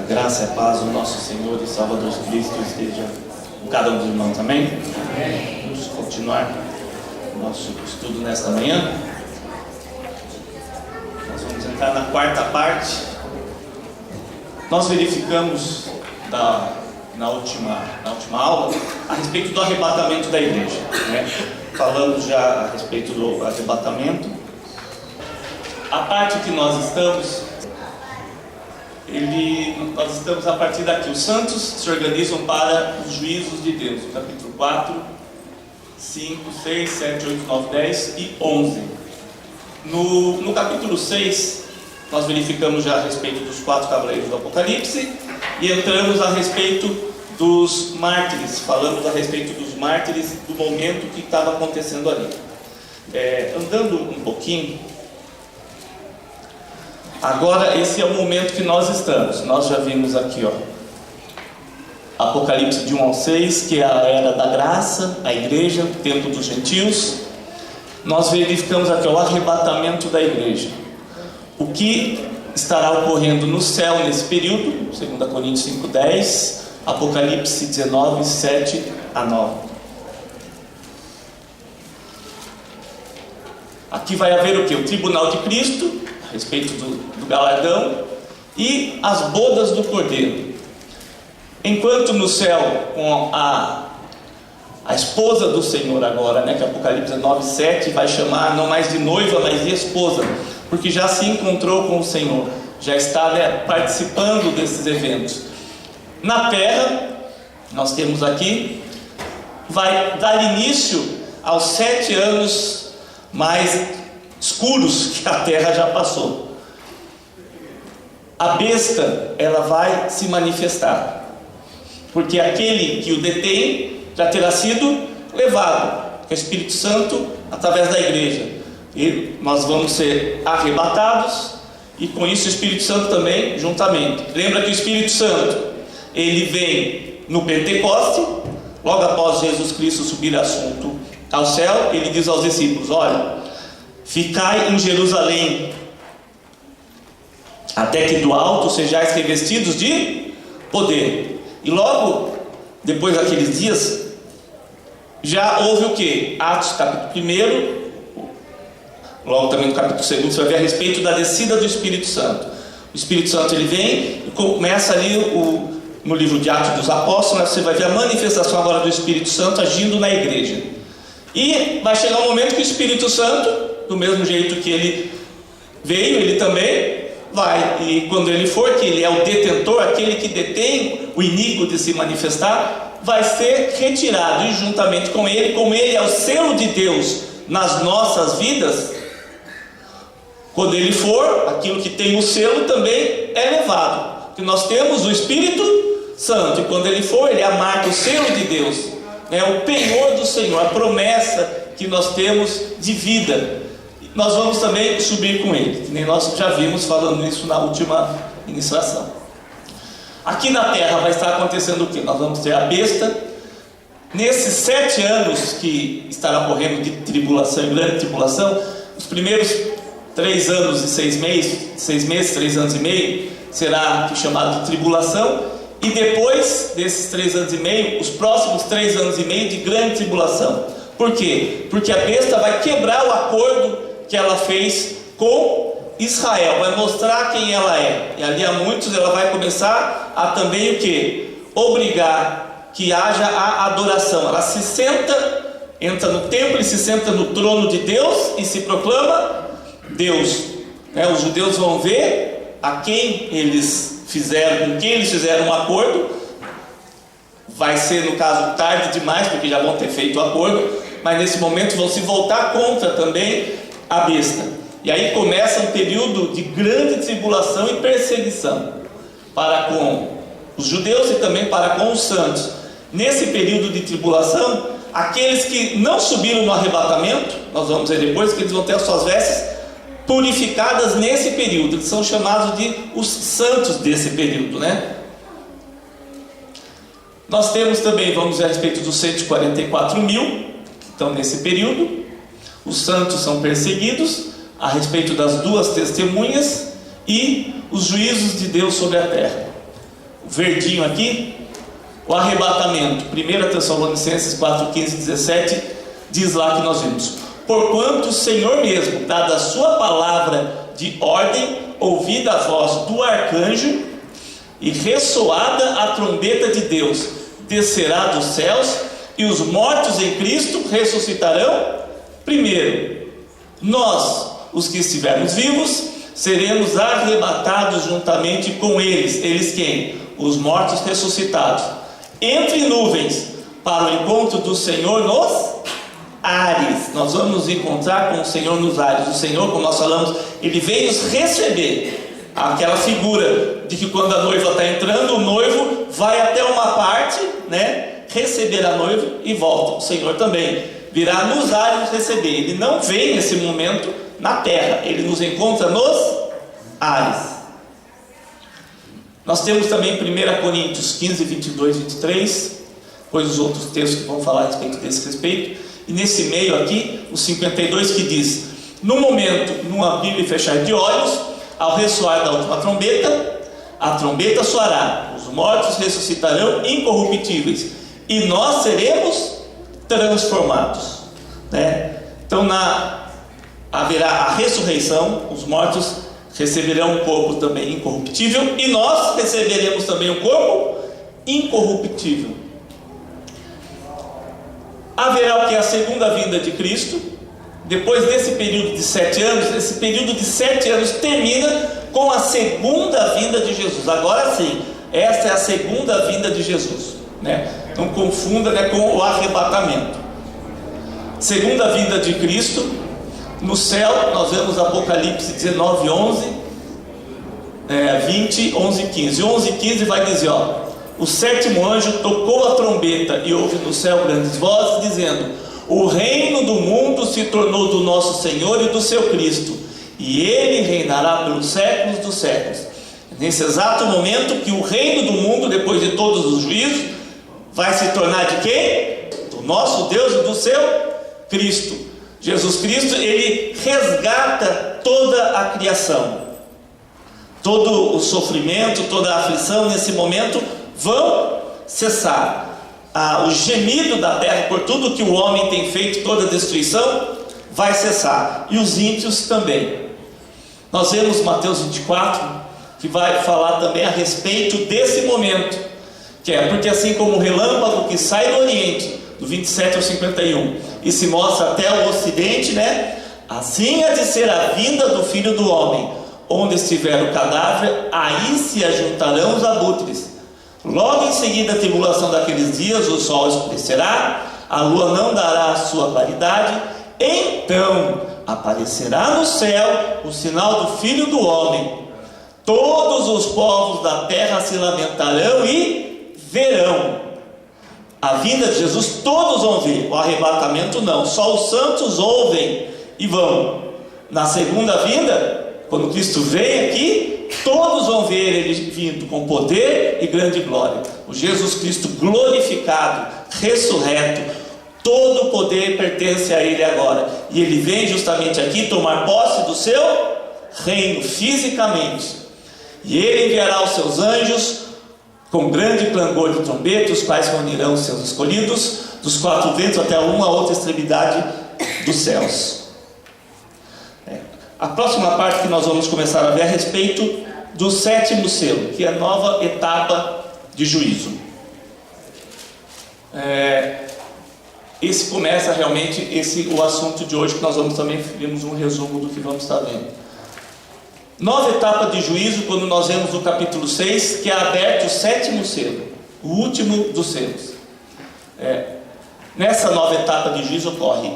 graça e a paz do nosso Senhor e Salvador Cristo esteja com cada um dos irmãos, amém? Vamos continuar o nosso estudo nesta manhã. Nós vamos entrar na quarta parte. Nós verificamos na última aula a respeito do arrebatamento da igreja, né? Falamos já a respeito do arrebatamento. A parte que nós estamos a partir daqui. Os santos se organizam para os juízos de Deus. Capítulo 4, 5, 6, 7, 8, 9, 10 e 11. No capítulo 6, nós verificamos já a respeito dos 4 cavaleiros do Apocalipse e entramos a respeito dos mártires. Falamos a respeito dos mártires, do momento que estava acontecendo ali. Andando um pouquinho, agora esse é o momento que nós estamos. Nós já vimos aqui, Apocalipse de 1 ao 6, que é a era da graça, a igreja, o tempo dos gentios. Nós verificamos aqui o arrebatamento da igreja. O que estará ocorrendo no céu nesse período, 2 Coríntios 5:10, Apocalipse 19, 7 a 9. Aqui vai haver o que? O tribunal de Cristo, a respeito do galardão, e as bodas do Cordeiro. Enquanto no céu, com a esposa do Senhor agora, né, que Apocalipse 9, 7 vai chamar não mais de noiva, mas de esposa, porque já se encontrou com o Senhor, já está, participando desses eventos. Na terra, nós temos aqui, vai dar início aos 7 anos mais escuros que a terra já passou. A besta, ela vai se manifestar, porque aquele que o detém já terá sido levado, que é o Espírito Santo, através da igreja, e nós vamos ser arrebatados, e com isso o Espírito Santo também juntamente. Lembra que o Espírito Santo, ele vem no Pentecoste, logo após Jesus Cristo subir assunto ao céu. Ele diz aos discípulos: olha, ficai em Jerusalém, até que do alto sejais revestidos de poder. E logo depois daqueles dias, já houve o que? Atos capítulo 1, logo também no capítulo 2, você vai ver a respeito da descida do Espírito Santo. O Espírito Santo, ele vem e começa ali no livro de Atos dos Apóstolos, você vai ver a manifestação agora do Espírito Santo agindo na igreja. E vai chegar um momento que o Espírito Santo, do mesmo jeito que ele veio, ele também vai, e quando ele for, que ele é o detentor, aquele que detém o iníquo de se manifestar, vai ser retirado, e juntamente com ele, como ele é o selo de Deus nas nossas vidas, quando ele for, aquilo que tem o selo também é levado, porque nós temos o Espírito Santo, e quando ele for, ele é a marca, o selo de Deus, o penhor do Senhor, a promessa que nós temos de vida. Nós vamos também subir com ele, que nem nós já vimos falando isso na última ministração. Aqui na terra vai estar acontecendo o que? Nós vamos ter a besta. Nesses 7 anos que estará ocorrendo de tribulação e grande tribulação, os primeiros 3 anos e 6 meses, 3 anos e meio, será chamado de tribulação. E depois desses 3 anos e meio, os próximos 3 anos e meio de grande tribulação. Por quê? Porque a besta vai quebrar o acordo que ela fez com Israel, vai mostrar quem ela é. E ali a muitos ela vai começar a também o quê? Obrigar que haja a adoração. Ela se senta, entra no templo e se senta no trono de Deus e se proclama Deus. Os judeus vão ver a quem eles fizeram, com quem eles fizeram um acordo. Vai ser, no caso, tarde demais, porque já vão ter feito o acordo, mas nesse momento vão se voltar contra também a besta. E aí começa um período de grande tribulação e perseguição para com os judeus e também para com os santos. Nesse período de tribulação, aqueles que não subiram no arrebatamento, nós vamos ver depois que eles vão ter as suas vestes purificadas nesse período. Eles são chamados de os santos desse período, Nós temos também, vamos ver a respeito dos 144 mil que estão nesse período. Os santos são perseguidos, a respeito das 2 testemunhas e os juízos de Deus sobre a terra. verdinho aqui, o arrebatamento. 1 Tessalonicenses 4, 15, 17, diz lá que nós vimos: porquanto o Senhor mesmo, dada a sua palavra de ordem, ouvida a voz do arcanjo e ressoada a trombeta de Deus, descerá dos céus, e os mortos em Cristo ressuscitarão primeiro. Nós, os que estivermos vivos, seremos arrebatados juntamente com eles. Eles quem? Os mortos ressuscitados, entre nuvens, para o encontro do Senhor nos ares. Nós vamos nos encontrar com o Senhor nos ares. O Senhor, como nós falamos, Ele vem nos receber. Aquela figura de que quando a noiva está entrando, o noivo vai até uma parte, né, receber a noiva e volta. O Senhor também virá nos ares nos receber. Ele não vem nesse momento na terra, Ele nos encontra nos ares. Nós temos também 1 Coríntios 15, 22, 23, depois os outros textos que vão falar a respeito desse respeito. E nesse meio aqui, o 52, que diz: no momento, num abrir e fechar de olhos, ao ressoar da última trombeta, a trombeta soará, os mortos ressuscitarão incorruptíveis, e nós seremos transformados, né? Então haverá a ressurreição, os mortos receberão um corpo também incorruptível, e nós receberemos também um corpo incorruptível. Haverá o que é a segunda vinda de Cristo. Depois desse período de 7 anos, esse período de 7 anos termina com a segunda vinda de Jesus. Agora sim, essa é a segunda vinda de Jesus, né? Não confunda, né, com o arrebatamento. Segunda vinda de Cristo. No céu, nós vemos Apocalipse 19, 11, 20, 11, 15. 11, 15 vai dizer, o sétimo anjo tocou a trombeta, e houve no céu grandes vozes, dizendo: o reino do mundo se tornou do nosso Senhor e do seu Cristo, e Ele reinará pelos séculos dos séculos. Nesse exato momento que o reino do mundo, depois de todos os juízos, vai se tornar de quem? Do nosso Deus e do seu Cristo. Jesus Cristo, Ele resgata toda a criação. Todo o sofrimento, toda a aflição nesse momento vão cessar. O gemido da terra por tudo que o homem tem feito, toda a destruição, vai cessar, e os ímpios também. Nós vemos Mateus 24, que vai falar também a respeito desse momento, que é: porque assim como o relâmpago que sai do Oriente, do 27 ao 51, e se mostra até o Ocidente, né? Assim há de ser a vinda do Filho do Homem. Onde estiver o cadáver, aí se ajuntarão os abutres. Logo em seguida a tribulação daqueles dias, o sol escurecerá, a lua não dará a sua claridade, então aparecerá no céu o sinal do Filho do Homem. Todos os povos da terra se lamentarão e verão a vinda de Jesus. Todos vão ver, o arrebatamento não, só os santos ouvem e vão. Na segunda vinda, quando Cristo vem aqui, todos vão ver Ele vindo com poder e grande glória. O Jesus Cristo glorificado, ressurreto, todo o poder pertence a Ele agora, e Ele vem justamente aqui tomar posse do seu reino fisicamente, e Ele enviará os seus anjos com grande clangor de trombeta, os quais reunirão os seus escolhidos dos 4 ventos até uma outra extremidade dos céus. A próxima parte que nós vamos começar a ver é a respeito do 7º selo, que é a nova etapa de juízo. Esse começa realmente o assunto de hoje, que nós vamos também vimos um resumo do que vamos estar vendo. Nova etapa de juízo, quando nós vemos no capítulo 6, que é aberto o 7º selo, o último dos selos. Nessa nova etapa de juízo ocorre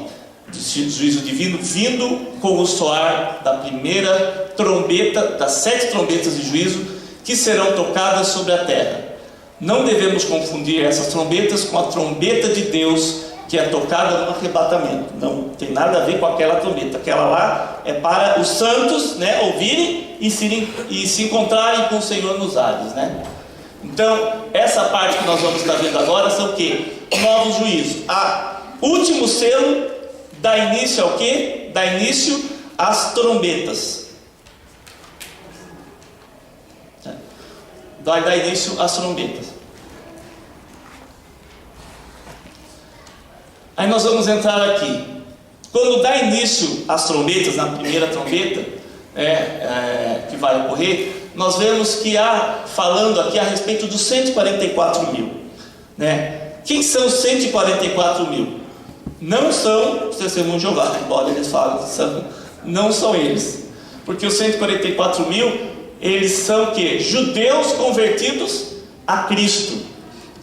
de juízo divino, vindo com o soar da primeira trombeta, das 7 trombetas de juízo que serão tocadas sobre a terra. Não devemos confundir essas trombetas com a trombeta de Deus, que é tocada no arrebatamento. Não tem nada a ver com aquela trombeta. Aquela lá é para os santos, né, ouvirem e se encontrarem com o Senhor nos ares, né? Então, essa parte que nós vamos estar vendo agora são o quê? Novos juízos. Último selo dá início ao quê? Dá início às trombetas. vai dar início às trombetas. Aí nós vamos entrar aqui. Quando dá início às trombetas, na primeira trombeta que vai ocorrer, nós vemos que falando aqui a respeito dos 144 mil. Quem são os 144 mil? Não são os testemunhos de Jeová, embora eles falem, não são eles. Porque os 144 mil, eles são o quê? Judeus convertidos a Cristo.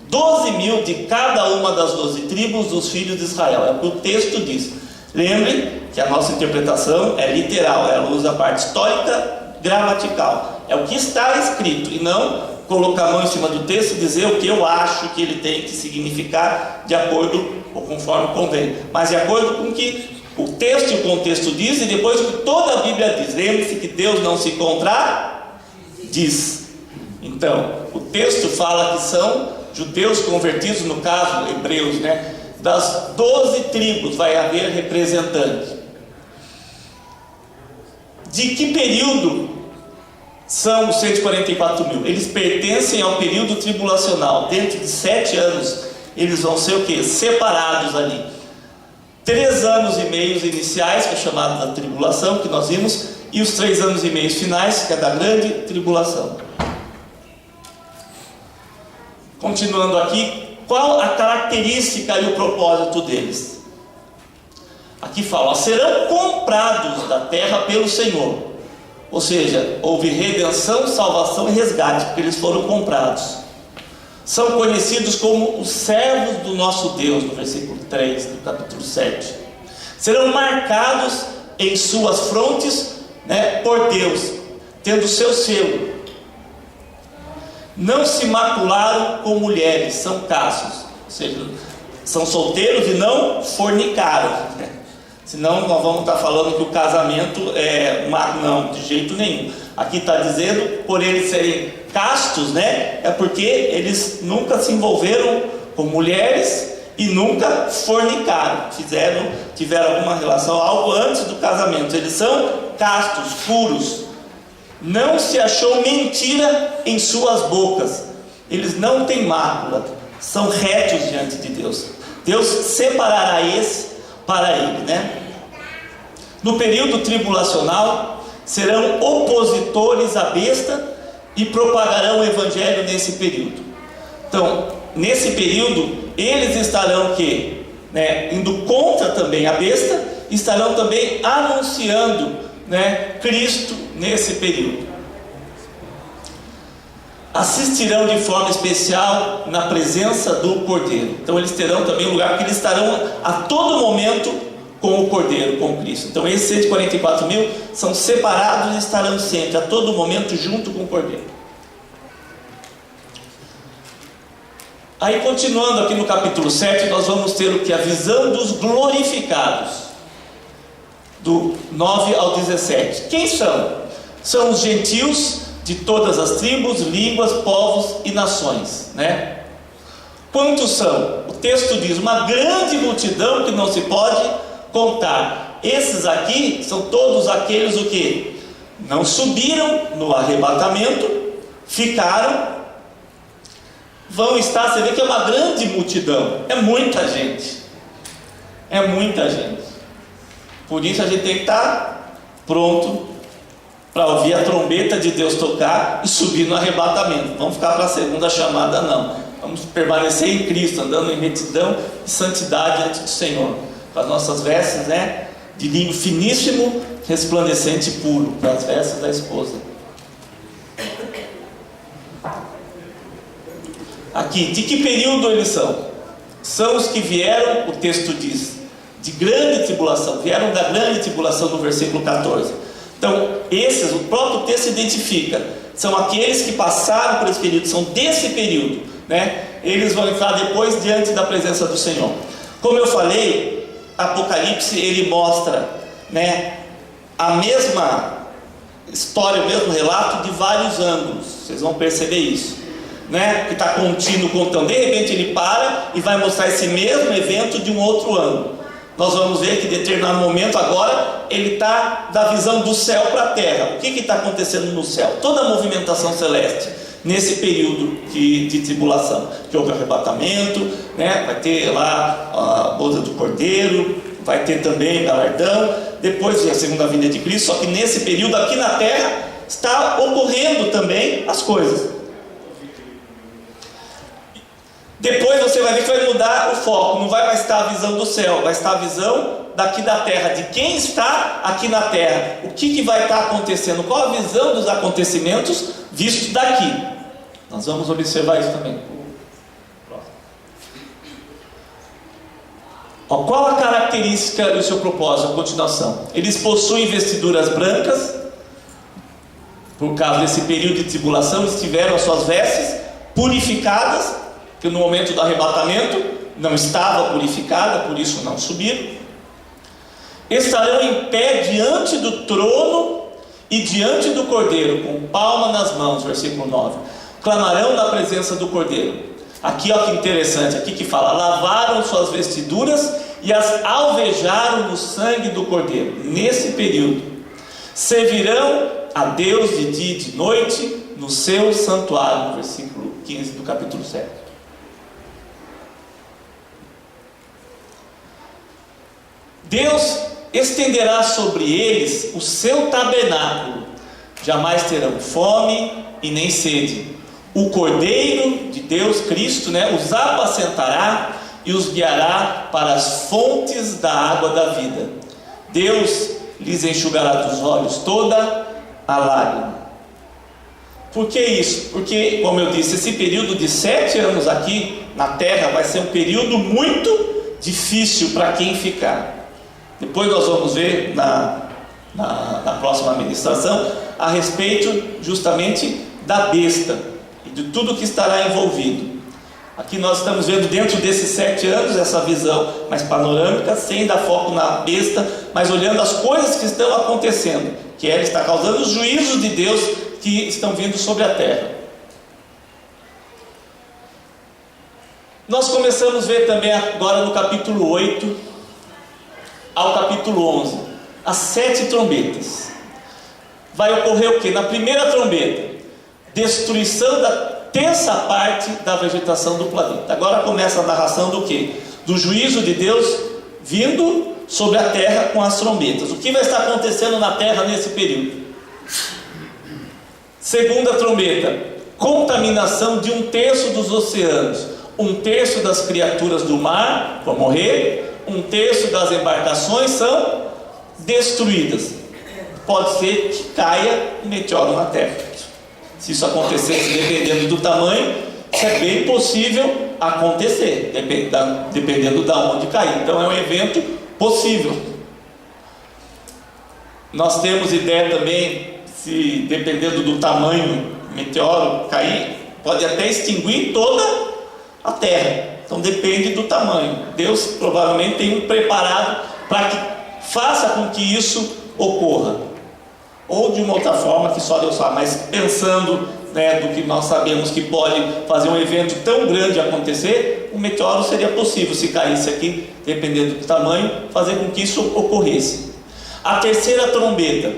12 mil de cada uma das 12 tribos dos filhos de Israel. É o que o texto diz. Lembre que a nossa interpretação é literal, ela usa a parte histórica, gramatical. É o que está escrito, e não colocar a mão em cima do texto e dizer o que eu acho que ele tem que significar de acordo ou conforme convém, mas de acordo com o que o texto e o contexto diz, e depois o que toda a Bíblia diz. Lembre-se que Deus não se contradiz. Então, o texto fala que são judeus convertidos, no caso, hebreus, das 12 tribos vai haver representante. De que período são os 144 mil? Eles pertencem ao período tribulacional. Dentro de 7 anos, eles vão ser o quê? Separados ali. 3 anos e meio iniciais, que é chamado da tribulação, que nós vimos, e os 3 anos e meio finais, que é da grande tribulação. Continuando aqui, qual a característica e o propósito deles? Aqui fala, serão comprados da terra pelo Senhor. Ou seja, houve redenção, salvação e resgate, porque eles foram comprados. São conhecidos como os servos do nosso Deus, no versículo 3 do capítulo 7. Serão marcados em suas frontes, por Deus, tendo seu selo. Não se macularam com mulheres, são castos, ou seja, são solteiros e não fornicaram. Senão nós vamos estar falando que o casamento não, de jeito nenhum. Aqui está dizendo, por eles serem castos, é porque eles nunca se envolveram com mulheres e nunca fornicaram, tiveram alguma relação, algo antes do casamento. Eles são castos, puros. Não se achou mentira em suas bocas. Eles não têm mácula, são retos diante de Deus. Deus separará esse para ele, No período tribulacional, serão opositores à besta e propagarão o evangelho nesse período. Então, nesse período, eles estarão o quê? Indo contra também a besta, estarão também anunciando, Cristo nesse período. Assistirão de forma especial na presença do Cordeiro. Então eles terão também um lugar que eles estarão a todo momento com o Cordeiro, com Cristo. Então esses 144 mil são separados e estarão sempre, a todo momento, junto com o Cordeiro. Aí continuando aqui no capítulo 7, nós vamos ter o que? A visão dos glorificados, do 9 ao 17. Quem são? São os gentios de todas as tribos, línguas, povos e nações, Quantos são? O texto diz, uma grande multidão que não se pode contar. Esses aqui são todos aqueles o que? Não subiram no arrebatamento, ficaram, vão estar, você vê que é uma grande multidão, é muita gente. Por isso a gente tem que estar pronto para ouvir a trombeta de Deus tocar e subir no arrebatamento. Vamos ficar para a segunda chamada, não. Vamos permanecer em Cristo, andando em retidão e santidade diante do Senhor, com as nossas vestes, de linho finíssimo, resplandecente e puro, para as vestes da esposa. Aqui, de que período eles são? São os que vieram, o texto diz, de grande tribulação, vieram da grande tribulação no versículo 14. Então, esses, o próprio texto identifica, são aqueles que passaram por esse período, são desse período, Eles vão entrar depois diante da presença do Senhor. Como eu falei, Apocalipse, ele mostra, a mesma história, o mesmo relato de vários ângulos, vocês vão perceber isso, que está contínuo contando, de repente ele para e vai mostrar esse mesmo evento de um outro ângulo. Nós vamos ver que em determinado momento agora ele está da visão do céu para a terra. O que está acontecendo no céu? Toda a movimentação celeste nesse período de tribulação, que houve arrebatamento, né? Vai ter lá a boda do Cordeiro, vai ter também galardão, depois a segunda vinda de Cristo. Só que nesse período aqui na terra está ocorrendo também as coisas. Depois você vai ver que vai mudar o foco, não vai mais estar a visão do céu, vai estar a visão daqui da terra, de quem está aqui na terra, o que vai estar acontecendo, qual a visão dos acontecimentos vistos daqui. Nós vamos observar isso também. Qual a característica e o seu propósito? A continuação. Eles possuem vestiduras brancas, por causa desse período de tribulação, eles tiveram as suas vestes purificadas, que no momento do arrebatamento não estava purificada, por isso não subiram. Estarão em pé diante do trono e diante do Cordeiro, com palma nas mãos, versículo 9. Clamarão na presença do Cordeiro. Aqui olha que interessante, aqui que fala: lavaram suas vestiduras e as alvejaram no sangue do Cordeiro. Nesse período servirão a Deus de dia e de noite no seu santuário, no versículo 15 do capítulo 7. Deus estenderá sobre eles o seu tabernáculo, jamais terão fome e nem sede. O Cordeiro de Deus, Cristo, os apacentará e os guiará para as fontes da água da vida. Deus lhes enxugará dos olhos toda a lágrima. Por que isso? Porque, como eu disse, esse período de 7 anos aqui na terra vai ser um período muito difícil para quem ficar. Depois nós vamos ver na próxima administração a respeito justamente da besta e de tudo que estará envolvido. Aqui nós estamos vendo dentro desses 7 anos essa visão mais panorâmica, sem dar foco na besta, mas olhando as coisas que estão acontecendo, que ela está causando os juízos de Deus que estão vindo sobre a terra. Nós começamos a ver também agora no capítulo 8 ao capítulo 11, as 7 trombetas. Vai ocorrer o que? Na primeira trombeta, destruição da terça parte da vegetação do planeta. Agora começa a narração do que? Do juízo de Deus vindo sobre a terra com as trombetas. O que vai estar acontecendo na terra nesse período? Segunda trombeta, contaminação de 1/3 dos oceanos. 1/3 das criaturas do mar vão morrer, 1/3 das embarcações são destruídas. Pode ser que caia um meteoro na terra. Se isso acontecesse, dependendo do tamanho, isso é bem possível acontecer, dependendo de onde cair. Então é um evento possível. Nós temos ideia também, se dependendo do tamanho do meteoro cair, pode até extinguir toda a terra. Então depende do tamanho. Deus provavelmente tem um preparado para que faça com que isso ocorra. Ou de uma outra forma que só Deus sabe, mas pensando do que nós sabemos que pode fazer um evento tão grande acontecer, um meteoro seria possível, se caísse aqui, dependendo do tamanho, fazer com que isso ocorresse. A terceira trombeta,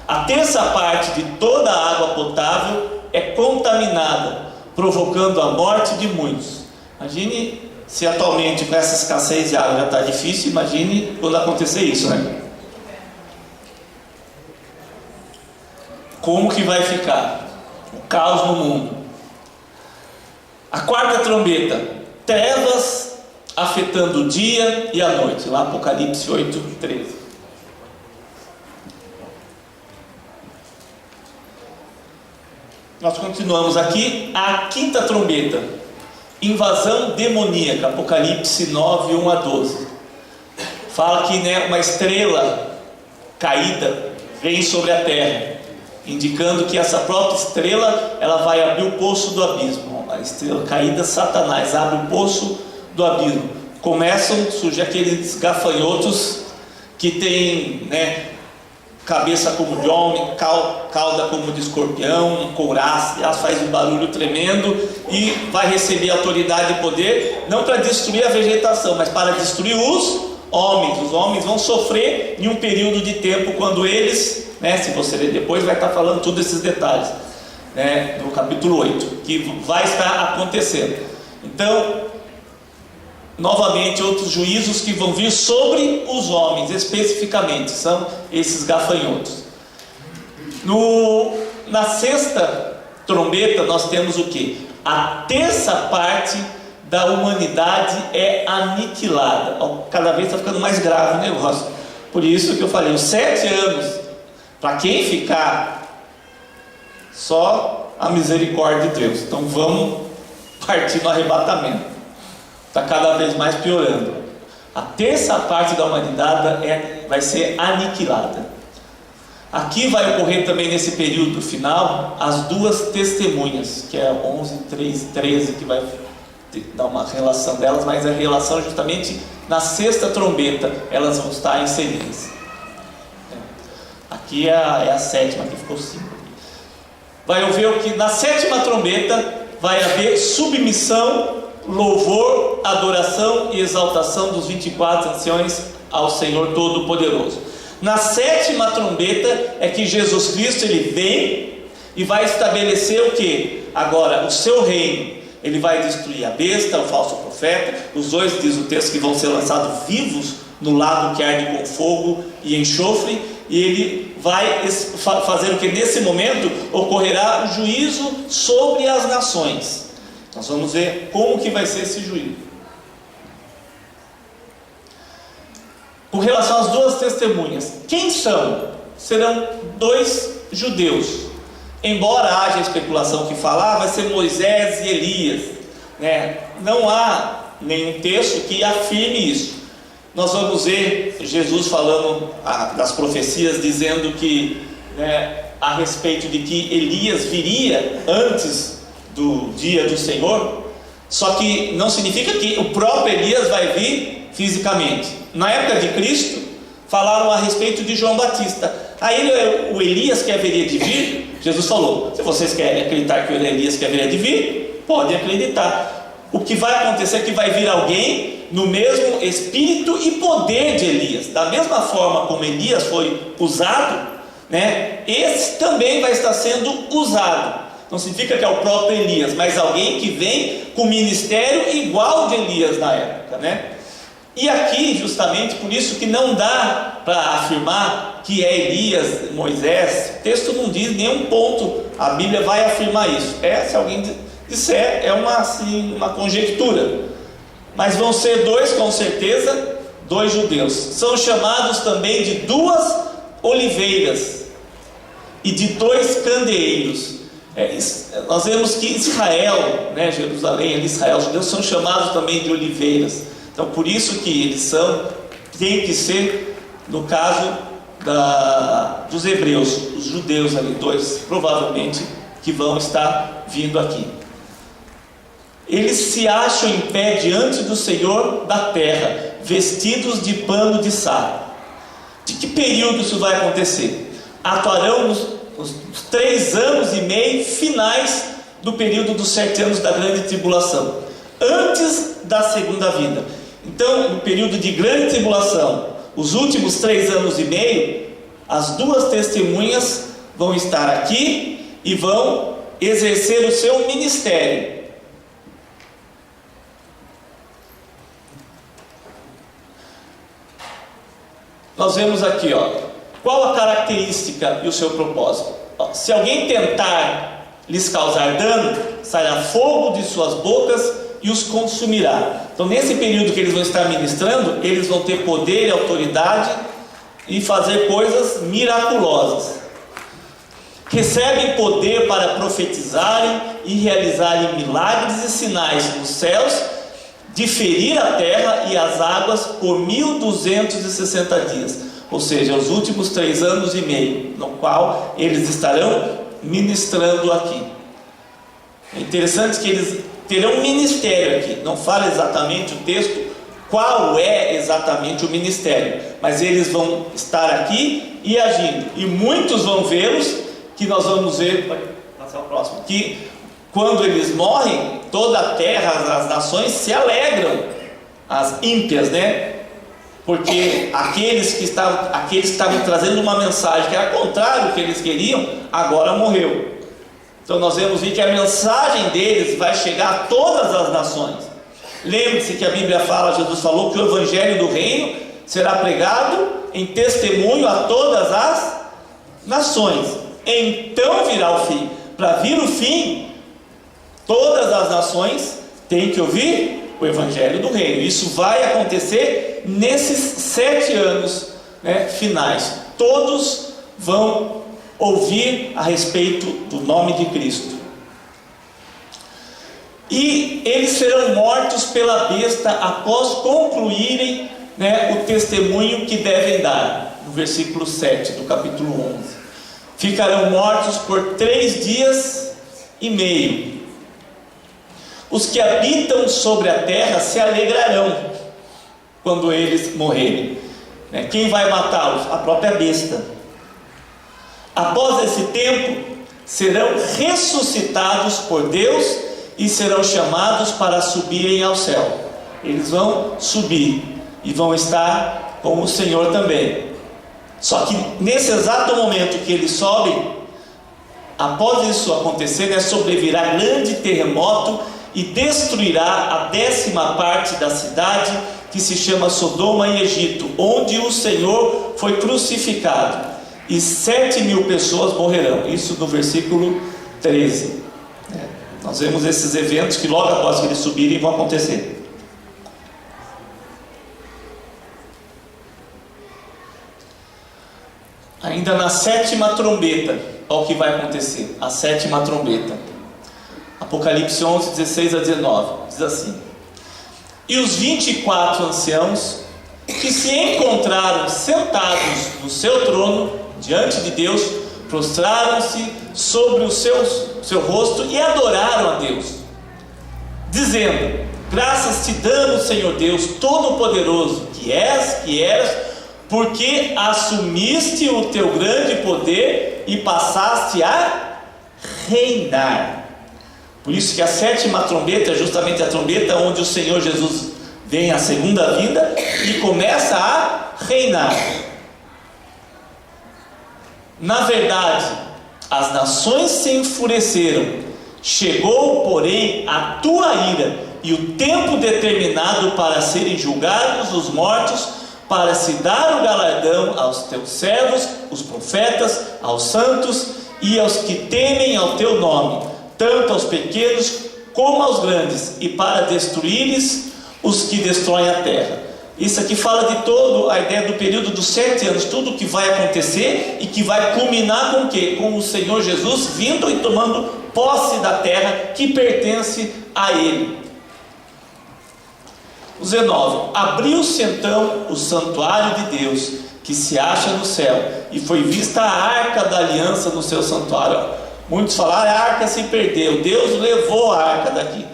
a terça parte de toda a água potável é contaminada, provocando a morte de muitos. Imagine se atualmente com essa escassez de água já está difícil, imagine quando acontecer isso, Como que vai ficar? O caos no mundo. A quarta trombeta, trevas afetando o dia e a noite. Lá Apocalipse 8:13. Nós continuamos aqui. A quinta trombeta, invasão demoníaca. Apocalipse 9:1-12. Fala que uma estrela caída vem sobre a terra, indicando que essa própria estrela ela vai abrir o poço do abismo. A estrela caída, Satanás, abre o poço do abismo. Começam a surgir aqueles gafanhotos que tem cabeça como de homem, cauda como de escorpião, couraça, ela faz um barulho tremendo e vai receber autoridade e poder, não para destruir a vegetação, mas para destruir os homens. Os homens vão sofrer em um período de tempo quando eles, se você ler depois, vai estar falando todos esses detalhes. né, no capítulo 8, que vai estar acontecendo. Então, novamente, outros juízos que vão vir sobre os homens, especificamente, são esses gafanhotos. Na sexta trombeta, nós temos o que? A terça parte da humanidade é aniquilada. Cada vez está ficando mais grave o negócio. Por isso que eu falei, os 7 anos, para quem ficar, só a misericórdia de Deus. Então vamos partir no arrebatamento. Está cada vez mais piorando. A terça parte da humanidade vai ser aniquilada. Aqui vai ocorrer também nesse período final as 2 testemunhas, que é 11, 13, que vai dar uma relação delas, mas a relação justamente na sexta trombeta elas vão estar inseridas. Aqui é a sétima, que ficou 5. Vai haver o que? Na sétima trombeta vai haver submissão, louvor, adoração e exaltação dos 24 anciões ao Senhor Todo-Poderoso. Na sétima trombeta é que Jesus Cristo ele vem e vai estabelecer o que? Agora, o seu reino. Ele vai destruir a besta, o falso profeta. Os dois, diz o texto, que vão ser lançados vivos no lago que arde com fogo e enxofre. E ele vai fazer o que? Nesse momento ocorrerá o juízo sobre as nações. Nós vamos ver como que vai ser esse juízo. Com relação às 2 testemunhas, quem são? Serão 2 judeus. Embora haja especulação que falar, vai ser Moisés e Elias, né? Não há nenhum texto que afirme isso. Nós vamos ver Jesus falando das profecias, dizendo que, né, a respeito de que Elias viria antes do dia do Senhor. Só que não significa que o próprio Elias vai vir fisicamente. Na época de Cristo, falaram a respeito de João Batista. Aí o Elias que haveria de vir, Jesus falou: se vocês querem acreditar que o Elias que haveria de vir, podem acreditar. O que vai acontecer é que vai vir alguém no mesmo espírito e poder de Elias. Da mesma forma como Elias foi usado, né, esse também vai estar sendo usado. Não significa que é o próprio Elias, mas alguém que vem com ministério igual de Elias na época, né? E aqui, justamente por isso que não dá para afirmar que é Elias, Moisés. O texto não diz nenhum ponto, a Bíblia vai afirmar isso. Se alguém disser, é uma conjectura. Mas vão ser 2, com certeza, 2 judeus. São chamados também de 2 oliveiras e de 2 candeeiros. Nós vemos que Israel, né, Jerusalém, Israel, os judeus são chamados também de oliveiras. Então, por isso que eles tem que ser, no caso dos hebreus, os judeus ali, 2, provavelmente, que vão estar vindo aqui. Eles se acham em pé diante do Senhor da terra, vestidos de pano de saco. De que período isso vai acontecer? Atuarão os 3 anos e meio finais do período dos 7 anos da grande tribulação, antes da segunda vinda. Então, no período de grande tribulação, os últimos 3 anos e meio, as 2 testemunhas vão estar aqui e vão exercer o seu ministério. Nós vemos aqui, qual a característica e o seu propósito. Se alguém tentar lhes causar dano, sairá fogo de suas bocas e os consumirá. Então, nesse período que eles vão estar ministrando, eles vão ter poder e autoridade e fazer coisas miraculosas. Recebem poder para profetizarem e realizarem milagres e sinais nos céus, de ferir a terra e as águas por 1260 dias. Ou seja, os últimos 3 anos e meio, no qual eles estarão ministrando aqui. É interessante que eles terão um ministério aqui. Não fala exatamente o texto qual é exatamente o ministério, mas eles vão estar aqui e agindo. E muitos vão vê-los, que nós vamos ver, pode passar o próximo, que quando eles morrem, toda a terra, as nações se alegram, as ímpias, né? Porque aqueles que estavam trazendo uma mensagem que era contrário ao que eles queriam, agora morreu. Então nós vemos que a mensagem deles vai chegar a todas as nações. Lembre-se que a Bíblia fala, Jesus falou que o evangelho do reino será pregado em testemunho a todas as nações. Então virá o fim. Para vir o fim, todas as nações têm que ouvir o evangelho do reino. Isso vai acontecer nesses 7 anos, finais. Todos vão ouvir a respeito do nome de Cristo. E eles serão mortos pela besta após concluírem o testemunho que devem dar. No versículo 7 do capítulo 11. Ficarão mortos por 3 dias e meio. Os que habitam sobre a terra se alegrarão quando eles morrerem. Quem vai matá-los? A própria besta. Após esse tempo, serão ressuscitados por Deus e serão chamados para subirem ao céu. Eles vão subir e vão estar com o Senhor também. Só que nesse exato momento que eles sobem, após isso acontecer, sobrevirá grande terremoto e destruirá a 10ª parte da cidade que se chama Sodoma e Egito, onde o Senhor foi crucificado, e 7.000 pessoas morrerão. Isso no versículo 13. Nós vemos esses eventos que logo após que eles subirem vão acontecer. Ainda na 7ª trombeta, olha o que vai acontecer. A 7ª trombeta, Apocalipse 11, 16 a 19, diz assim: e os 24 anciãos que se encontraram sentados no seu trono diante de Deus, prostraram-se sobre o seu rosto e adoraram a Deus, dizendo: graças te damos, Senhor Deus Todo-Poderoso, que eras, porque assumiste o teu grande poder e passaste a reinar. Por isso que a 7ª trombeta é justamente a trombeta onde o Senhor Jesus vem à segunda vinda e começa a reinar. Na verdade, as nações se enfureceram, chegou, porém, a tua ira e o tempo determinado para serem julgados os mortos, para se dar o galardão aos teus servos, os profetas, aos santos e aos que temem ao teu nome, tanto aos pequenos como aos grandes, e para destruires os que destroem a terra. Isso aqui fala de toda a ideia do período dos 7 anos, tudo o que vai acontecer e que vai culminar com o quê? Com o Senhor Jesus vindo e tomando posse da terra que pertence a Ele. 19. Abriu-se então o santuário de Deus, que se acha no céu, e foi vista a arca da aliança no seu santuário. Muitos falaram: a arca se perdeu, Deus levou a arca daqui.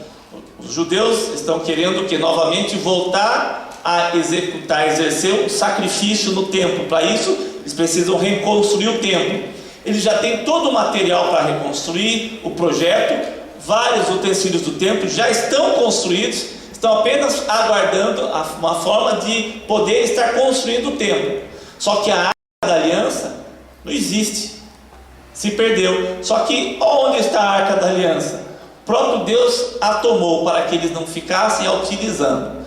Os judeus estão querendo que novamente voltar a exercer o sacrifício no templo. Para isso, eles precisam reconstruir o templo. Eles já têm todo o material para reconstruir o projeto, vários utensílios do templo já estão construídos, estão apenas aguardando uma forma de poder estar construindo o templo. Só que a arca da aliança não existe, se perdeu. Só que onde está a arca da aliança? O próprio Deus a tomou para que eles não ficassem a utilizando.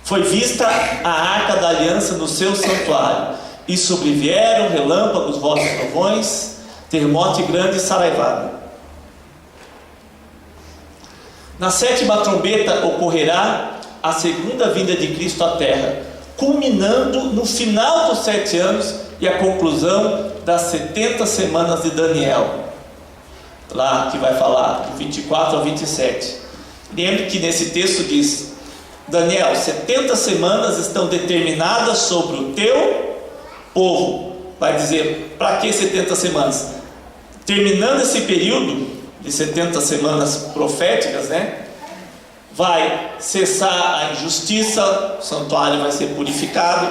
Foi vista a arca da aliança no seu santuário, e sobrevieram relâmpagos, vozes, trovões, terremoto grande e saraivada. Na 7ª trombeta ocorrerá a segunda vinda de Cristo à terra, culminando no final dos 7 anos e a conclusão das 70 semanas de Daniel, lá que vai falar do 24 ao 27. Lembre que nesse texto diz: Daniel, 70 semanas estão determinadas sobre o teu povo. Vai dizer, para que 70 semanas? Terminando esse período de 70 semanas proféticas, vai cessar a injustiça, o santuário vai ser purificado,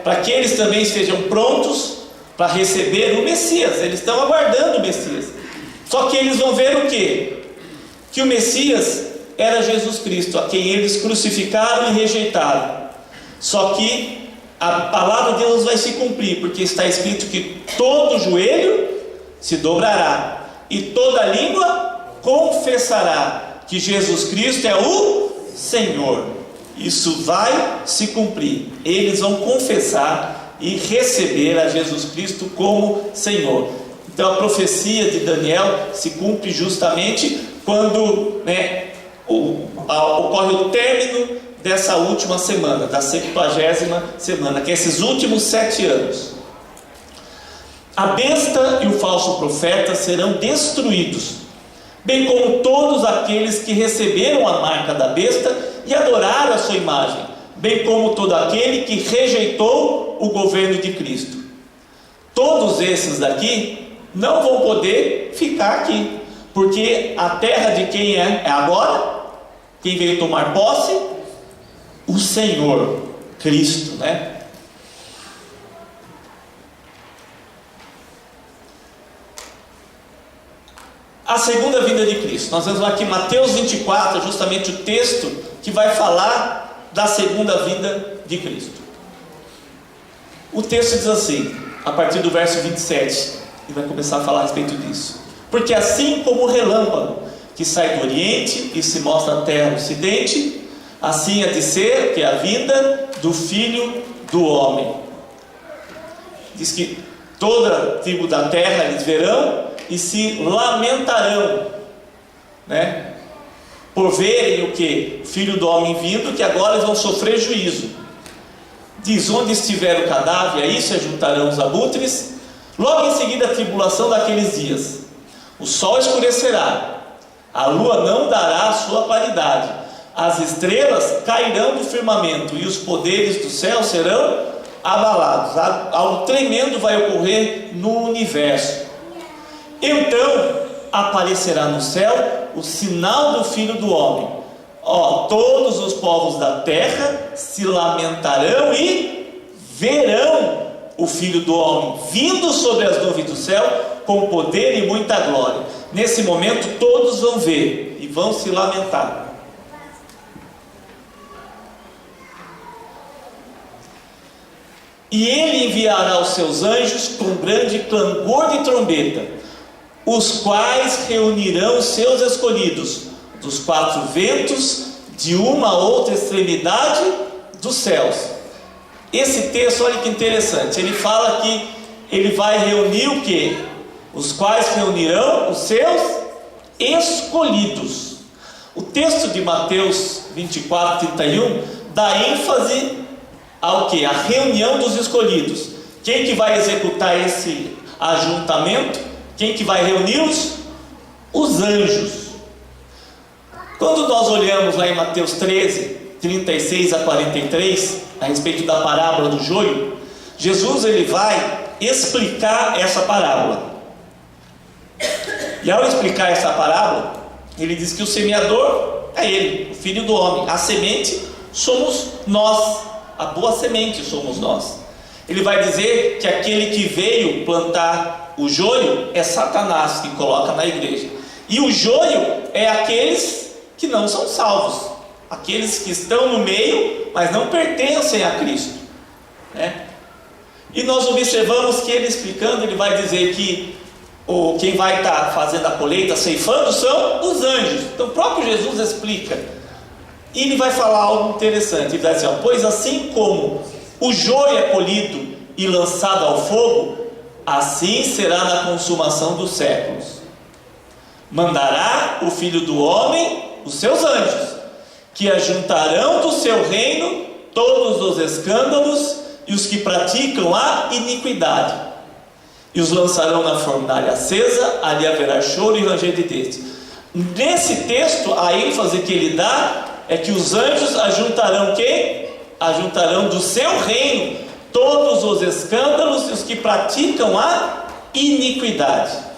para que eles também estejam prontos para receber o Messias. Eles estão aguardando o Messias. Só que eles vão ver o quê? Que o Messias era Jesus Cristo, a quem eles crucificaram e rejeitaram. Só que a palavra de Deus vai se cumprir, porque está escrito que todo joelho se dobrará e toda língua confessará que Jesus Cristo é o Senhor. Isso vai se cumprir. Eles vão confessar e receber a Jesus Cristo como Senhor. Então a profecia de Daniel se cumpre justamente quando ocorre o término dessa última semana, da 70ª semana, que é esses últimos 7 anos. A besta e o falso profeta serão destruídos, bem como todos aqueles que receberam a marca da besta e adoraram a sua imagem, bem como todo aquele que rejeitou o governo de Cristo. Todos esses daqui não vão poder ficar aqui, porque a terra de quem é agora? Quem veio tomar posse? O Senhor, Cristo, né? A segunda vinda de Cristo. Nós vemos aqui Mateus 24, justamente o texto que vai falar da segunda vinda de Cristo. O texto diz assim, a partir do verso 27, e vai começar a falar a respeito disso. Porque assim como o relâmpago que sai do oriente e se mostra até o ocidente, assim há de ser, que é a vinda do Filho do Homem. Diz que toda tribo da terra eles verão e se lamentarão, né? Por verem o que? O Filho do Homem vindo, que agora eles vão sofrer juízo. Diz, onde estiver o cadáver, aí se ajuntarão os abutres. Logo em seguida a tribulação daqueles dias. O sol escurecerá, a lua não dará a sua claridade, as estrelas cairão do firmamento e os poderes do céu serão abalados. Algo tremendo vai ocorrer no universo. Então aparecerá no céu o sinal do Filho do Homem. Todos os povos da terra se lamentarão e verão o Filho do Homem vindo sobre as nuvens do céu com poder e muita glória. Nesse momento todos vão ver e vão se lamentar. E ele enviará os seus anjos com grande clangor de trombeta, os quais reunirão os seus escolhidos dos 4 ventos, de uma a outra extremidade dos céus. Esse texto, olha que interessante, ele fala que ele vai reunir o quê? Os quais reunirão os seus escolhidos. O texto de Mateus 24, 31 dá ênfase ao quê? A reunião dos escolhidos. Quem que vai executar esse ajuntamento? Quem que vai reuni-los? Os anjos. Quando nós olhamos lá em Mateus 13, 36 a 43, a respeito da parábola do joio, Jesus ele vai explicar essa parábola. E ao explicar essa parábola, ele diz que o semeador é ele, o Filho do Homem. A semente somos nós, a boa semente somos nós. Ele vai dizer que aquele que veio plantar o joio é Satanás, que coloca na igreja. E o joio é aqueles que não são salvos, aqueles que estão no meio, mas não pertencem a Cristo, né? E nós observamos que ele explicando, ele vai dizer que quem vai estar fazendo a colheita, ceifando, são os anjos. Então o próprio Jesus explica. E ele vai falar algo interessante. Ele vai dizer, pois assim como o joio é colhido e lançado ao fogo, assim será na consumação dos séculos. Mandará o Filho do Homem os seus anjos, que ajuntarão do seu reino todos os escândalos e os que praticam a iniquidade, e os lançarão na fornalha acesa, ali haverá choro e ranger de dentes. Nesse texto, a ênfase que ele dá é que os anjos ajuntarão quem? Ajuntarão do seu reino todos os escândalos e os que praticam a iniquidade.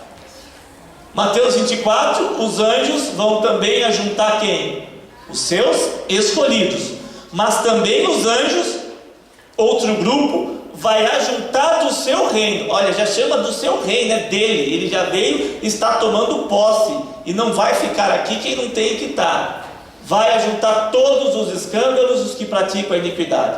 Mateus 24, os anjos vão também ajuntar quem? Os seus escolhidos. Mas também os anjos, outro grupo, vai ajuntar do seu reino. Olha, já chama do seu reino, é dele. Ele já veio, está tomando posse. E não vai ficar aqui quem não tem que estar. Vai ajuntar todos os escândalos, os que praticam a iniquidade.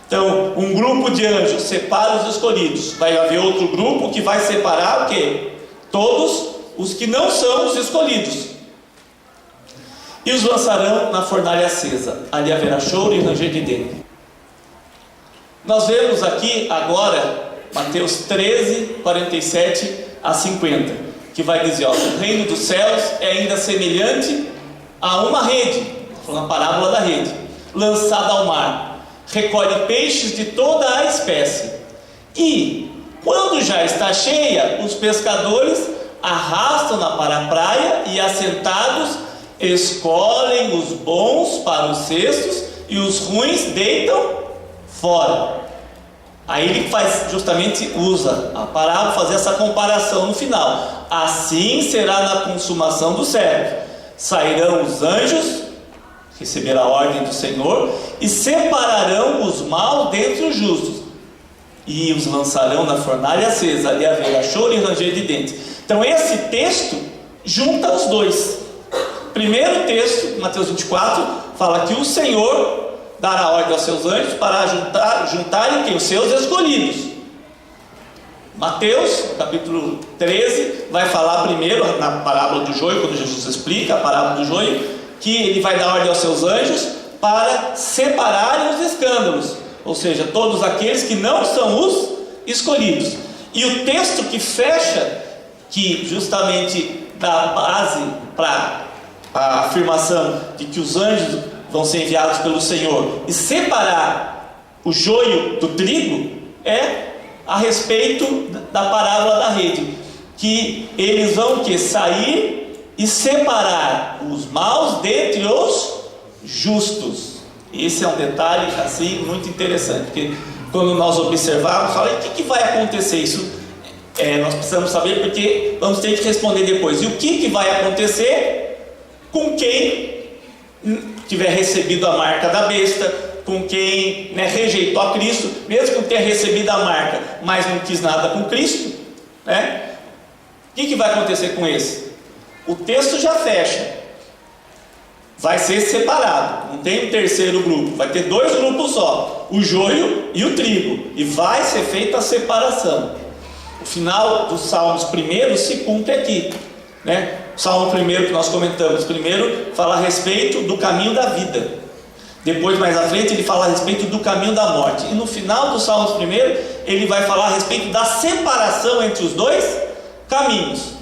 Então, um grupo de anjos separa os escolhidos. Vai haver outro grupo que vai separar o quê? Todos os que não são os escolhidos, e os lançarão na fornalha acesa, ali haverá choro e ranger de dentes. Nós vemos aqui agora Mateus 13, 47 a 50, que vai dizer, o reino dos céus é ainda semelhante a uma rede, falando a parábola da rede, lançada ao mar, recolhe peixes de toda a espécie, e quando já está cheia, os pescadores arrastam-na para a praia e, assentados, escolhem os bons para os cestos e os ruins deitam fora. Aí ele usa a parábola, fazer essa comparação no final. Assim será na consumação do século. Sairão os anjos, receberá a ordem do Senhor, e separarão os maus dentre os justos, e os lançarão na fornalha acesa, ali haverá choro e ranger de dentes. Então esse texto junta os dois. Primeiro texto, Mateus 24, fala que o Senhor dará ordem aos seus anjos para juntarem os seus escolhidos. Mateus, capítulo 13, vai falar primeiro, na parábola do joio, quando Jesus explica a parábola do joio, que ele vai dar ordem aos seus anjos para separarem os escândalos, ou seja, todos aqueles que não são os escolhidos. E o texto que fecha, que justamente dá base para a afirmação de que os anjos vão ser enviados pelo Senhor e separar o joio do trigo, é a respeito da parábola da rede, que eles vão sair e separar os maus dentre os justos. Esse é um detalhe assim muito interessante, porque quando nós observarmos, fala, o que vai acontecer? Isso nós precisamos saber, porque vamos ter que responder depois. E o que vai acontecer com quem tiver recebido a marca da besta, com quem rejeitou a Cristo, mesmo que tenha recebido a marca, mas não quis nada com Cristo, né? O que vai acontecer com esse? O texto já fecha, vai ser separado, não tem um terceiro grupo, vai ter dois grupos só, o joio e o trigo, e vai ser feita a separação. O final dos Salmos primeiro se cumpre aqui, né? O Salmo primeiro que nós comentamos, primeiro fala a respeito do caminho da vida, depois mais à frente ele fala a respeito do caminho da morte, e no final dos Salmos primeiro ele vai falar a respeito da separação entre os dois caminhos,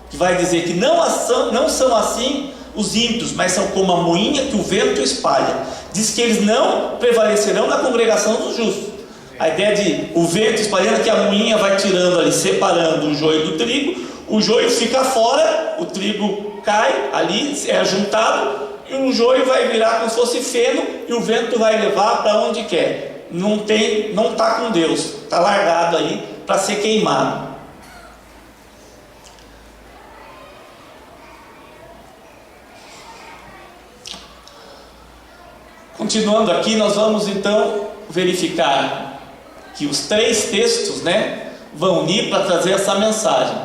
que vai dizer que não são assim os ímpios, mas são como a moinha que o vento espalha. Diz que eles não prevalecerão na congregação dos justos. A ideia de o vento espalhando é que a moinha vai tirando ali, separando o joio do trigo, o joio fica fora, o trigo cai ali, é ajuntado, e o joio vai virar como se fosse feno, e o vento vai levar para onde quer. Não está com Deus, está largado aí para ser queimado. Continuando aqui, nós vamos então verificar que os três textos, vão unir para trazer essa mensagem.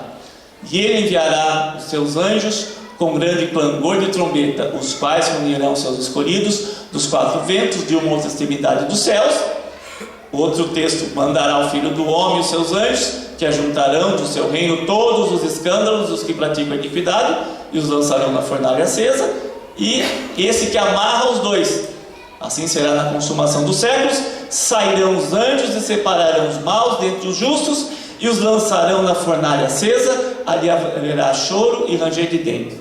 E ele enviará os seus anjos com grande clangor de trombeta, os quais reunirão seus escolhidos dos quatro ventos de uma outra extremidade dos céus. Outro texto, mandará o Filho do Homem e os seus anjos, que ajuntarão do seu reino todos os escândalos dos que praticam a iniquidade, e os lançarão na fornalha acesa. E esse que amarra os dois, assim será na consumação dos séculos. Sairão os anjos e separarão os maus dentre os justos, e os lançarão na fornalha acesa, ali haverá choro e ranger de dentes.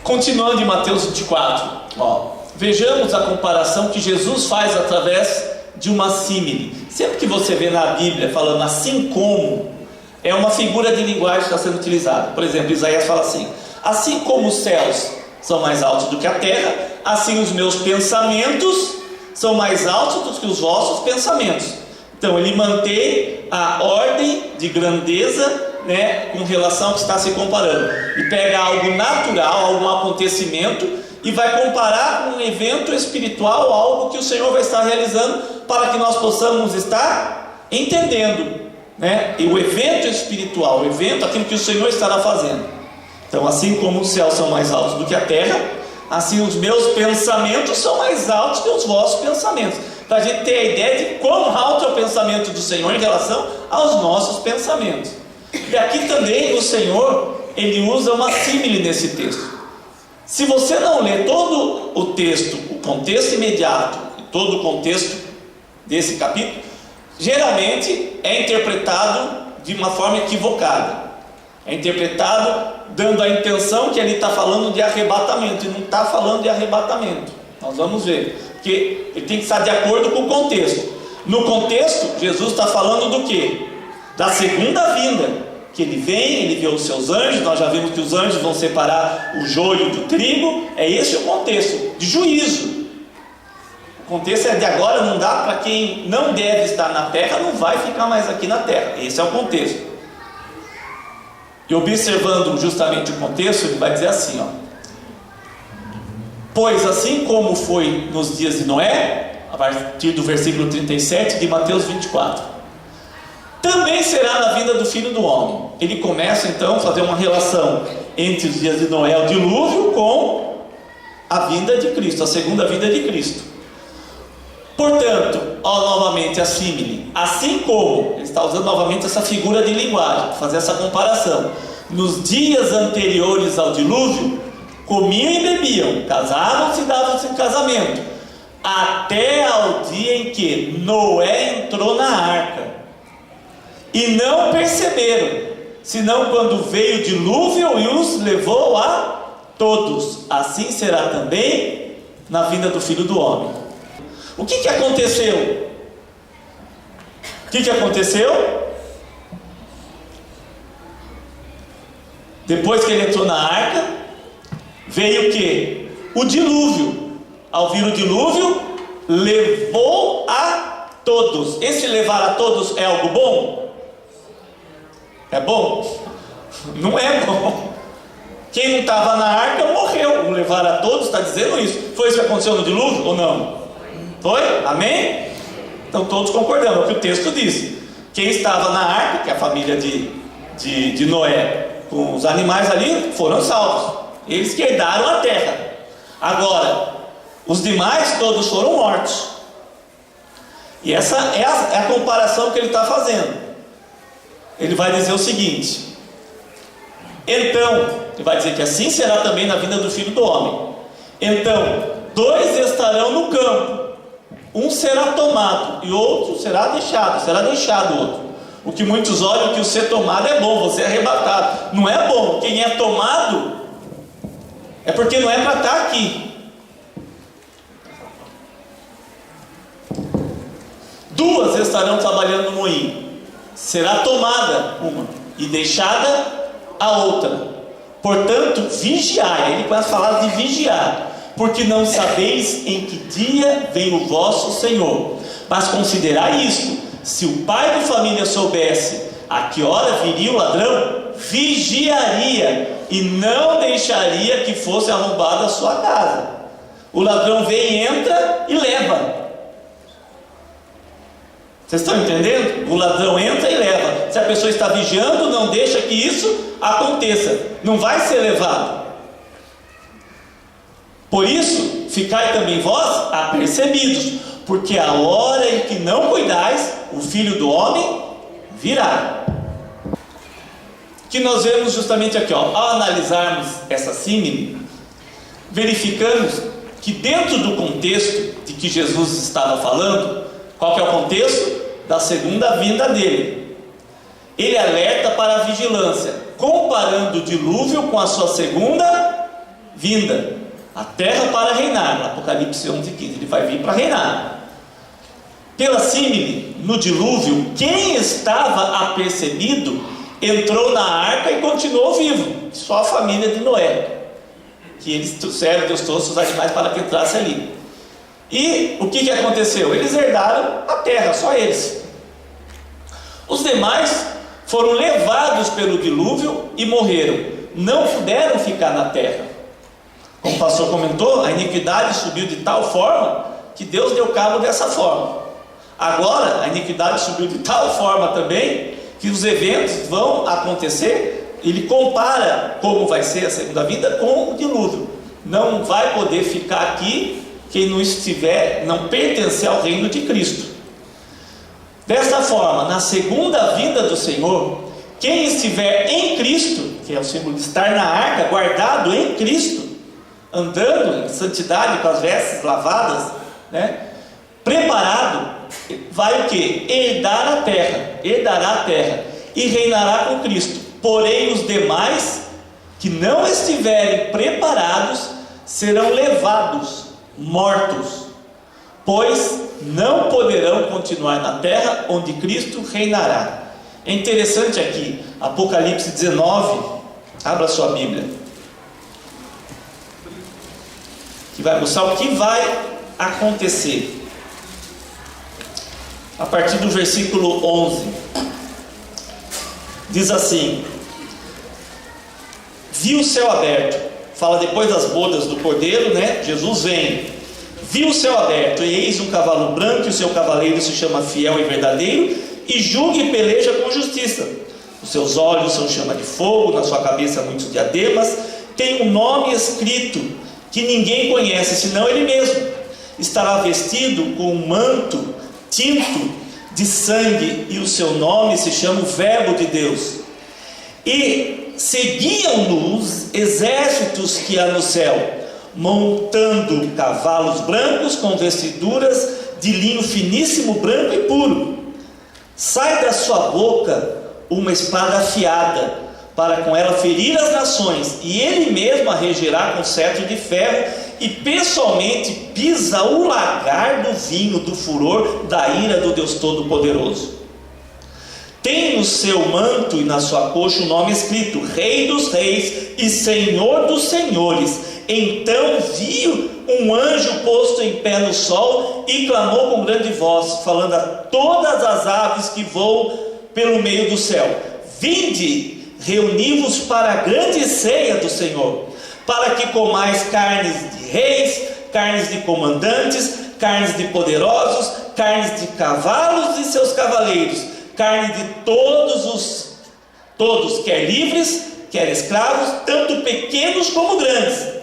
Continuando em Mateus 24, vejamos a comparação que Jesus faz através de uma símile. Sempre que você vê na Bíblia falando assim como, é uma figura de linguagem que está sendo utilizada. Por exemplo, Isaías fala assim: assim como os céus são mais altos do que a terra, assim os meus pensamentos são mais altos do que os vossos pensamentos. Então ele mantém a ordem de grandeza, com relação ao que está se comparando, e pega algo natural, algum acontecimento, e vai comparar com um evento espiritual, algo que o Senhor vai estar realizando, para que nós possamos estar entendendo, e o evento espiritual, o evento, aquilo que o Senhor estará fazendo. Então, assim como os céus são mais altos do que a terra, assim os meus pensamentos são mais altos que os vossos pensamentos. Para a gente ter a ideia de quão alto é o pensamento do Senhor em relação aos nossos pensamentos. E aqui também o Senhor, ele usa uma símile nesse texto. Se você não ler todo o texto, o contexto imediato, e todo o contexto desse capítulo, geralmente é interpretado de uma forma equivocada. É interpretado dando a intenção que ele está falando de arrebatamento, e não está falando de arrebatamento. Nós vamos ver, porque ele tem que estar de acordo com o contexto. No contexto, Jesus está falando do quê? Da segunda vinda, que ele vem, ele vê os seus anjos. Nós já vimos que os anjos vão separar o joio do trigo. É esse o contexto, de juízo. O contexto é de agora não dá, para quem não deve estar na terra, não vai ficar mais aqui na terra. Esse é o contexto. E observando justamente o contexto, ele vai dizer assim, ó: pois assim como foi nos dias de Noé, a partir do versículo 37 de Mateus 24, também será na vinda do Filho do Homem. Ele começa então a fazer uma relação entre os dias de Noé, o dilúvio, com a vinda de Cristo, a segunda vinda de Cristo. Portanto, novamente a símile, assim como, ele está usando novamente essa figura de linguagem, para fazer essa comparação. Nos dias anteriores ao dilúvio, comiam e bebiam, casavam-se e davam-se em casamento, até ao dia em que Noé entrou na arca, e não perceberam, senão quando veio o dilúvio e os levou a todos. Assim será também na vinda do Filho do Homem. O que aconteceu? O que aconteceu? Depois que ele entrou na arca, veio o que? O dilúvio. Ao vir o dilúvio, levou a todos. Esse levar a todos é algo bom? É bom? Não é bom. Quem não estava na arca morreu. O levar a todos está dizendo isso. Foi isso que aconteceu no dilúvio ou não? Foi? Amém? Então todos concordamos, é o que o texto diz. Quem estava na arca, que é a família de Noé, com os animais ali, foram salvos. Eles que herdaram a terra. Agora, os demais todos foram mortos. E essa é a comparação que ele está fazendo. Ele vai dizer o seguinte: então, ele vai dizer que assim será também na vinda do Filho do Homem. Então, 2 estarão no campo, um será tomado e outro será deixado outro. O que muitos olham que o ser tomado é bom, você é arrebatado. Não é bom. Quem é tomado é porque não é para estar aqui. 2 estarão trabalhando no moinho, será tomada uma e deixada a outra. Portanto, vigiai. Ele começa a falar de vigiar, porque não sabeis em que dia vem o vosso Senhor. Mas considerai isto: se o pai de família soubesse a que hora viria o ladrão, vigiaria e não deixaria que fosse arrombada a sua casa. O ladrão vem, entra e leva. Vocês estão entendendo? O ladrão entra e leva. Se a pessoa está vigiando, não deixa que isso aconteça. Não vai ser levado. Por isso, ficai também vós apercebidos, porque a hora em que não cuidais, o Filho do Homem virá. Que nós vemos justamente aqui, ao analisarmos essa símile, verificamos que dentro do contexto de que Jesus estava falando, qual que é o contexto? Da segunda vinda dele. Ele alerta para a vigilância, comparando o dilúvio com a sua segunda vinda. A terra para reinar, no Apocalipse 11:15, ele vai vir para reinar. Pela símile, no dilúvio, quem estava apercebido entrou na arca e continuou vivo. Só a família de Noé, que eles trouxeram, Deus trouxe os animais para que entrasse ali. E o que aconteceu? Eles herdaram a terra, só eles. Os demais foram levados pelo dilúvio e morreram. Não puderam ficar na terra. Como o pastor comentou, a iniquidade subiu de tal forma que Deus deu cabo dessa forma. Agora, a iniquidade subiu de tal forma também que os eventos vão acontecer. Ele compara como vai ser a segunda vinda com o dilúvio. não vai poder ficar aqui quem não pertencer ao reino de Cristo. Desta forma, na segunda vinda do Senhor, quem estiver em Cristo, que é o símbolo de estar na arca, guardado em Cristo, andando em santidade com as vestes lavadas, preparado, vai o que? Herdará a terra e reinará com Cristo. Porém os demais que não estiverem preparados serão levados, mortos, pois não poderão continuar na terra onde Cristo reinará. É interessante aqui, Apocalipse 19, abra sua Bíblia, que vai mostrar o que vai acontecer. A partir do versículo 11, diz assim: vi o céu aberto, fala depois das bodas do Cordeiro, Jesus vem. Vi o céu aberto, e eis um cavalo branco, e o seu cavaleiro se chama Fiel e Verdadeiro, e julga e peleja com justiça. Os seus olhos são chama de fogo, na sua cabeça muitos diademas, tem um nome escrito que ninguém conhece, senão ele mesmo. Estará vestido com um manto tinto de sangue, e o seu nome se chama o Verbo de Deus. E seguiam-no os exércitos que há no céu, montando cavalos brancos com vestiduras de linho finíssimo, branco e puro. Sai da sua boca uma espada afiada, para com ela ferir as nações, e ele mesmo a regerá com cetro de ferro, e pessoalmente pisa o lagar do vinho do furor da ira do Deus Todo-Poderoso. Tem no seu manto e na sua coxa o nome escrito: Rei dos Reis e Senhor dos Senhores. Então viu um anjo posto em pé no sol e clamou com grande voz, falando a todas as aves que voam pelo meio do céu: vinde, reuni-vos para a grande ceia do Senhor, para que comais carnes de reis, carnes de comandantes, carnes de poderosos, carnes de cavalos e seus cavaleiros, carne de todos, quer livres, quer escravos, tanto pequenos como grandes.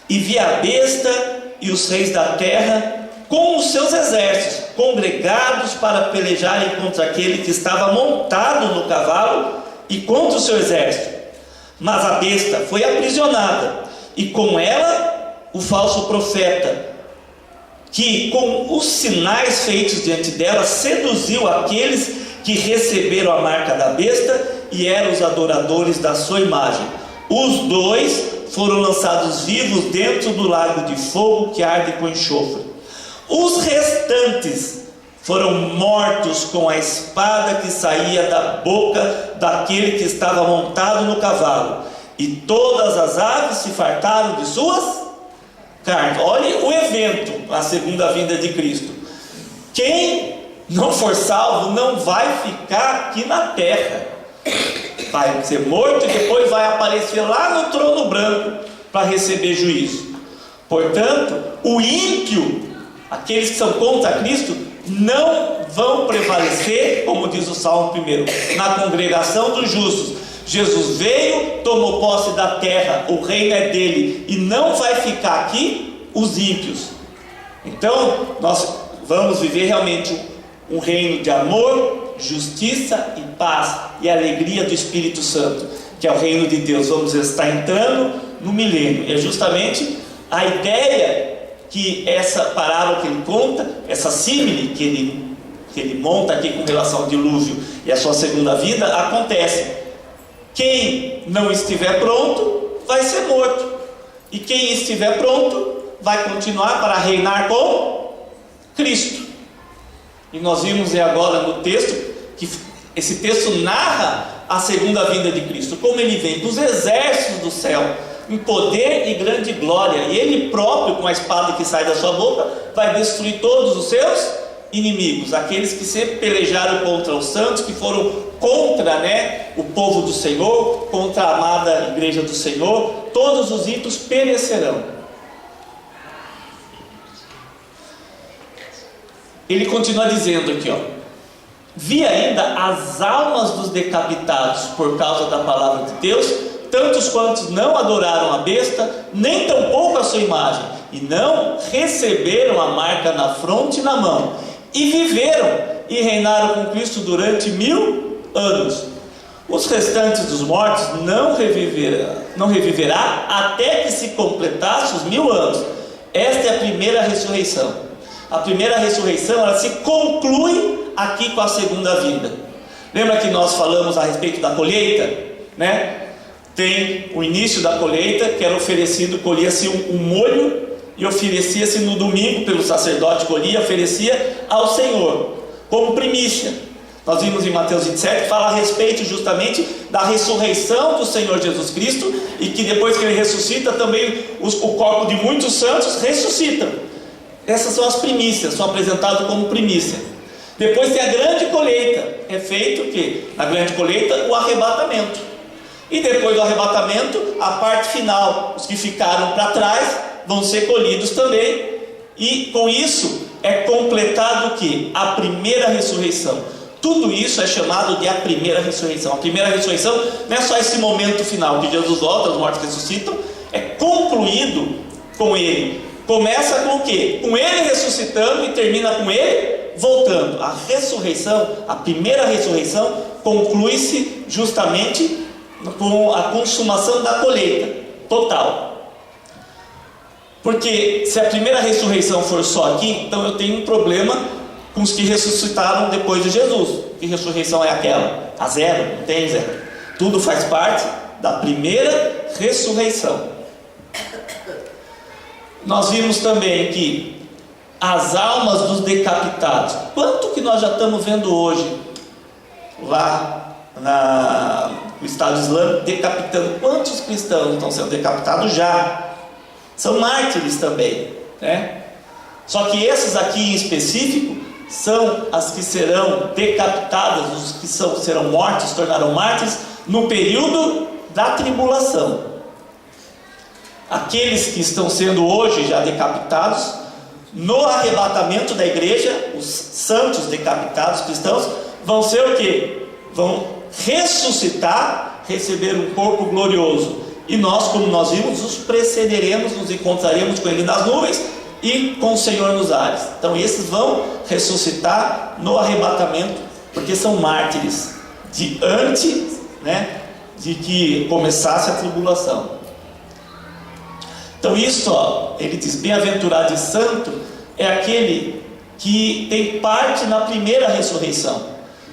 E vi a besta e os reis da terra com os seus exércitos, congregados para pelejarem contra aquele que estava montado no cavalo e contra o seu exército. Mas a besta foi aprisionada, e com ela o falso profeta, que com os sinais feitos diante dela seduziu aqueles que receberam a marca da besta e eram os adoradores da sua imagem. Os dois foram lançados vivos dentro do lago de fogo que arde com enxofre. Os restantes foram mortos com a espada que saía da boca daquele que estava montado no cavalo, e todas as aves se fartaram de suas carnes. Olha o evento, a segunda vinda de Cristo. Quem não for salvo não vai ficar aqui na terra, vai ser morto e depois vai aparecer lá no trono branco para receber juízo. Portanto, o ímpio, aqueles que são contra Cristo, não vão prevalecer, como diz o Salmo 1, na congregação dos justos. Jesus veio, tomou posse da terra, o reino é dele, e não vai ficar aqui os ímpios. Então nós vamos viver realmente um reino de amor, justiça e paz e alegria do Espírito Santo, que é o reino de Deus. Vamos estar entrando no milênio. E é justamente a ideia que essa parábola que ele conta, essa símile que ele monta aqui com relação ao dilúvio e a sua segunda vida, acontece. Quem não estiver pronto vai ser morto, e quem estiver pronto vai continuar para reinar com Cristo. E nós vimos agora no texto que esse texto narra a segunda vinda de Cristo, como ele vem dos exércitos do céu em poder e grande glória, e ele próprio, com a espada que sai da sua boca, vai destruir todos os seus inimigos, aqueles que sempre pelejaram contra os santos, que foram contra o povo do Senhor, contra a amada igreja do Senhor. Todos os ímpios perecerão. Ele continua dizendo aqui, vi ainda as almas dos decapitados por causa da palavra de Deus tantos quantos não adoraram a besta, nem tampouco a sua imagem, e não receberam a marca na fronte e na mão, e viveram e reinaram com Cristo durante 1000 anos. Os restantes dos mortos não reviverá até que se completasse os 1000 anos. Esta é a primeira ressurreição. A primeira ressurreição, ela se conclui aqui com a segunda vinda. Lembra que nós falamos a respeito da colheita, né? Tem o início da colheita, que era oferecido, colhia-se um molho e oferecia-se no domingo pelo sacerdote, colhia, oferecia ao Senhor como primícia. Nós vimos em Mateus 27, fala a respeito justamente da ressurreição do Senhor Jesus Cristo, e que depois que Ele ressuscita, também o corpo de muitos santos ressuscitam. Essas são as primícias, são apresentadas como primícia. Depois tem a grande colheita, é feito o quê? Na grande colheita, o arrebatamento. E depois do arrebatamento, a parte final, os que ficaram para trás vão ser colhidos também, e com isso é completado o quê? A primeira ressurreição. Tudo isso é chamado de a primeira ressurreição. A primeira ressurreição não é só esse momento final que Jesus volta, os mortos ressuscitam, é concluído com Ele. Começa com o quê? Com Ele ressuscitando e termina com Ele voltando. A ressurreição, a primeira ressurreição, conclui-se justamente com a consumação da colheita total. Porque se a primeira ressurreição for só aqui, então eu tenho um problema com os que ressuscitaram depois de Jesus. Que ressurreição é aquela? A zero? Não tem zero. Tudo faz parte da primeira ressurreição. Nós vimos também que as almas dos decapitados, quanto que nós já estamos vendo hoje lá no Estado Islâmico, decapitando, quantos cristãos estão sendo decapitados já? São mártires também, né? Só que esses aqui em específico são as que serão decapitadas, os que serão mortos, se tornarão mártires no período da tribulação. Aqueles que estão sendo hoje já decapitados, no arrebatamento da igreja, os santos decapitados cristãos vão ser o quê? Vão ressuscitar, receber um corpo glorioso, e nós, como nós vimos, os precederemos, nos encontraremos com Ele nas nuvens e com o Senhor nos ares. Então esses vão ressuscitar no arrebatamento, porque são mártires de antes, né, de que começasse a tribulação. Então isso, ele diz, bem-aventurado e santo é aquele que tem parte na primeira ressurreição.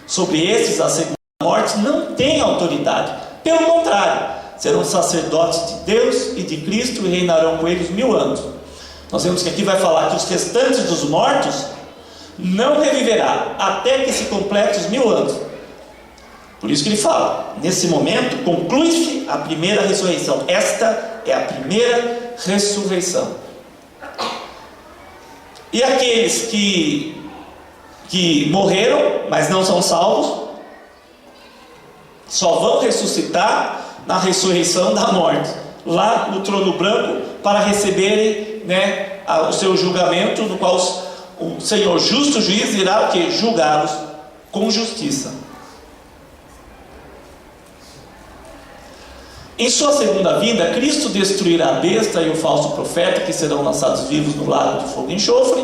Sobre esses, a segunda morte não tem autoridade. Pelo contrário, serão sacerdotes de Deus e de Cristo e reinarão com eles 1000 anos. Nós vemos que aqui vai falar que os restantes dos mortos não reviverá até que se complete os 1000 anos. Por isso que ele fala, nesse momento conclui-se a primeira ressurreição. Esta é a primeira ressurreição. E aqueles que morreram, mas não são salvos, só vão ressuscitar na ressurreição da morte, lá no trono branco, para receberem, né, o seu julgamento, no qual o Senhor justo juiz irá o quê? Julgá-los com justiça. Em sua segunda vinda, Cristo destruirá a besta e o falso profeta, que serão lançados vivos no lago de fogo e enxofre.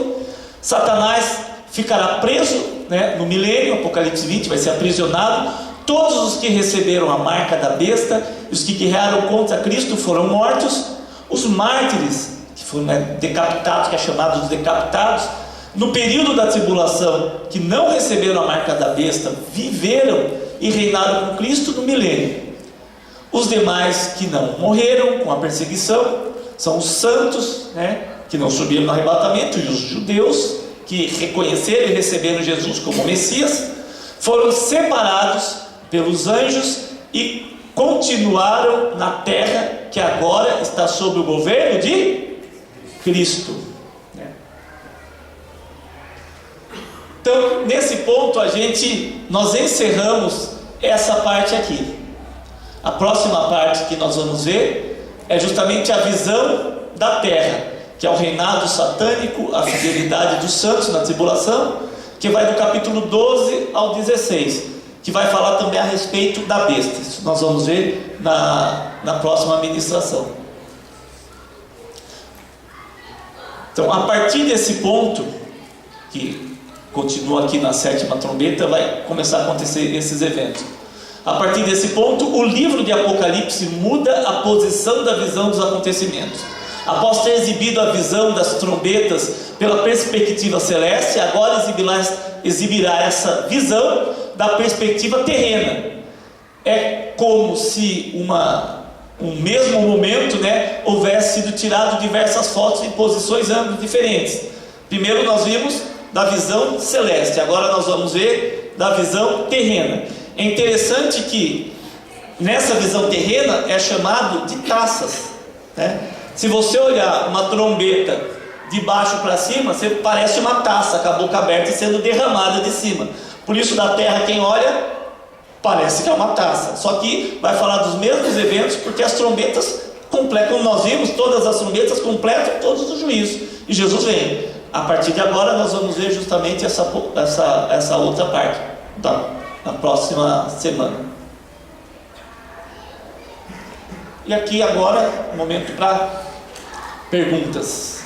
Satanás ficará preso, né, no milênio, Apocalipse 20, vai ser aprisionado. Todos os que receberam a marca da besta e os que guerrearam contra Cristo foram mortos. Os mártires, que foram, né, decapitados, que é chamado de decapitados, no período da tribulação, que não receberam a marca da besta, viveram e reinaram com Cristo no milênio. Os demais que não morreram com a perseguição são os santos, né, que não subiram no arrebatamento, e os judeus que reconheceram e receberam Jesus como Messias, foram separados pelos anjos e continuaram na terra, que agora está sob o governo de Cristo. Então, nesse ponto, nós encerramos essa parte aqui. A próxima parte que nós vamos ver é justamente a visão da terra, que é o reinado satânico, a fidelidade dos santos na tribulação, que vai do capítulo 12 ao 16, que vai falar também a respeito da besta. Isso nós vamos ver na próxima ministração. Então, a partir desse ponto, que continua aqui na 7ª trombeta, vai começar a acontecer esses eventos. A partir desse ponto, o livro de Apocalipse muda a posição da visão dos acontecimentos. Após ter exibido a visão das trombetas pela perspectiva celeste, agora exibirá essa visão da perspectiva terrena. É como se um mesmo momento, houvesse sido tirado diversas fotos em posições e ângulos diferentes. Primeiro nós vimos da visão celeste, agora nós vamos ver da visão terrena. É interessante que nessa visão terrena é chamado de taças, Se você olhar uma trombeta de baixo para cima, você parece uma taça com a boca aberta e sendo derramada de cima. Por isso, da terra, quem olha, parece que é uma taça. Só que vai falar dos mesmos eventos, porque as trombetas completam, como nós vimos, todas as trombetas completam todos os juízos. E Jesus vem. A partir de agora, nós vamos ver justamente essa outra parte, na próxima semana. E aqui agora, momento para perguntas.